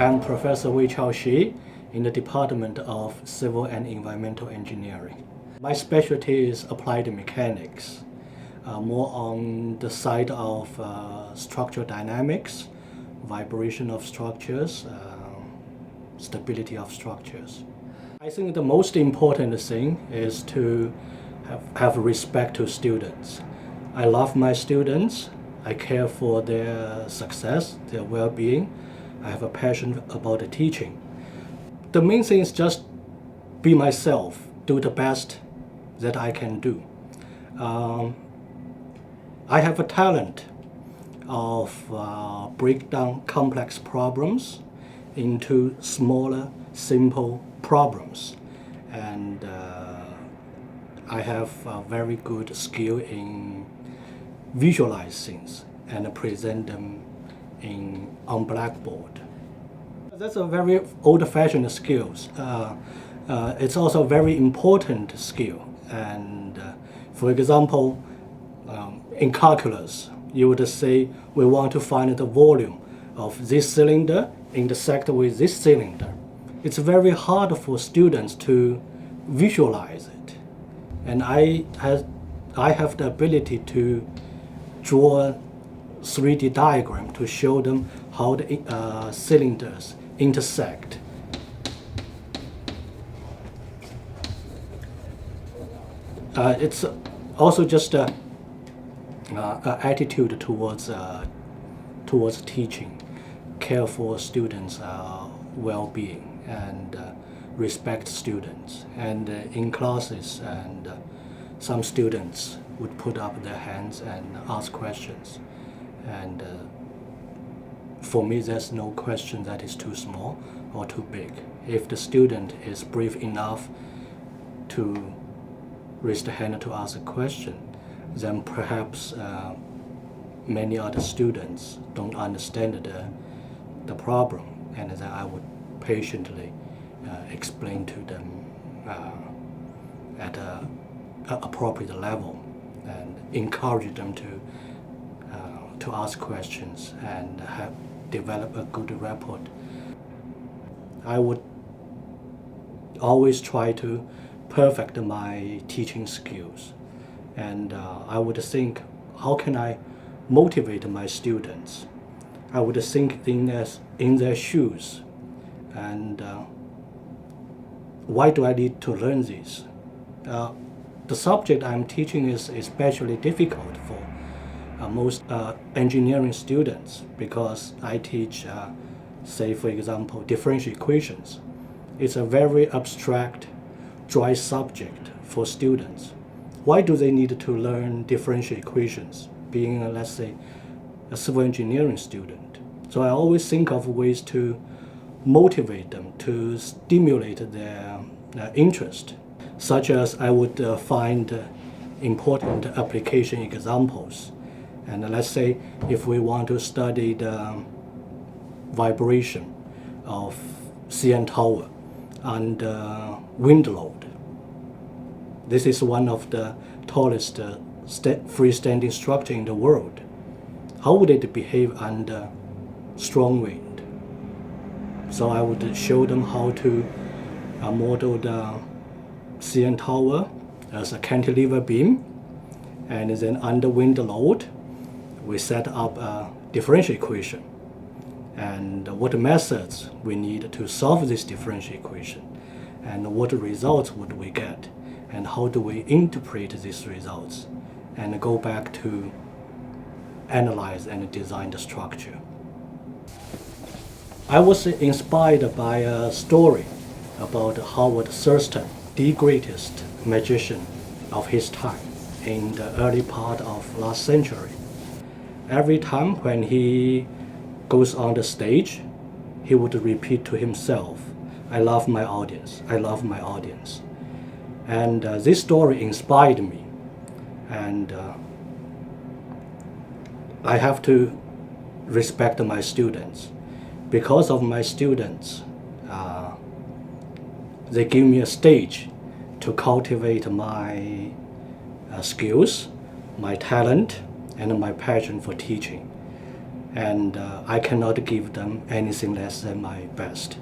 I'm Professor Wei-Chau Xie in the Department of Civil and Environmental Engineering. My specialty is applied mechanics, more on the side of structural dynamics, vibration of structures, stability of structures. I think the most important thing is to have respect to students. I love my students. I care for their success, their well-being. I have a passion about the teaching. The main thing is just be myself, do the best that I can do. I have a talent of break down complex problems into smaller, simple problems. And I have a very good skill in visualize things and present them on blackboard. That's a very old-fashioned skill. It's also a very important skill. And for example, in calculus, you would say we want to find the volume of this cylinder intersect with this cylinder. It's very hard for students to visualize it. And I have the ability to draw 3D diagram to show them how the cylinders intersect. It's also just an attitude towards teaching, care for students' well-being, and respect students. And in classes, and some students would put up their hands and ask questions. And for me, there's no question that is too small or too big. If the student is brave enough to raise the hand to ask a question, then perhaps many other students don't understand the problem, and then I would patiently explain to them at an appropriate level and encourage them to ask questions and develop a good rapport. I would always try to perfect my teaching skills, and I would think, how can I motivate my students? I would think in their shoes, and why do I need to learn this? The subject I'm teaching is especially difficult for most engineering students, because I teach, say for example, differential equations. It's a very abstract, dry subject for students. Why do they need to learn differential equations, being, let's say, a civil engineering student? So I always think of ways to motivate them, to stimulate their interest, such as I would find important application examples. And let's say if we want to study the vibration of CN Tower under wind load. This is one of the tallest freestanding structure in the world. How would it behave under strong wind? So I would show them how to model the CN Tower as a cantilever beam, and then under wind load, we set up a differential equation and what methods we need to solve this differential equation, and what results would we get, and how do we interpret these results, and go back to analyze and design the structure. I was inspired by a story about Howard Thurston, the greatest magician of his time in the early part of last century. Every time when he goes on the stage, he would repeat to himself, "I love my audience, I love my audience." And this story inspired me. And I have to respect my students. Because of my students, they give me a stage to cultivate my skills, my talent, and my passion for teaching. and I cannot give them anything less than my best.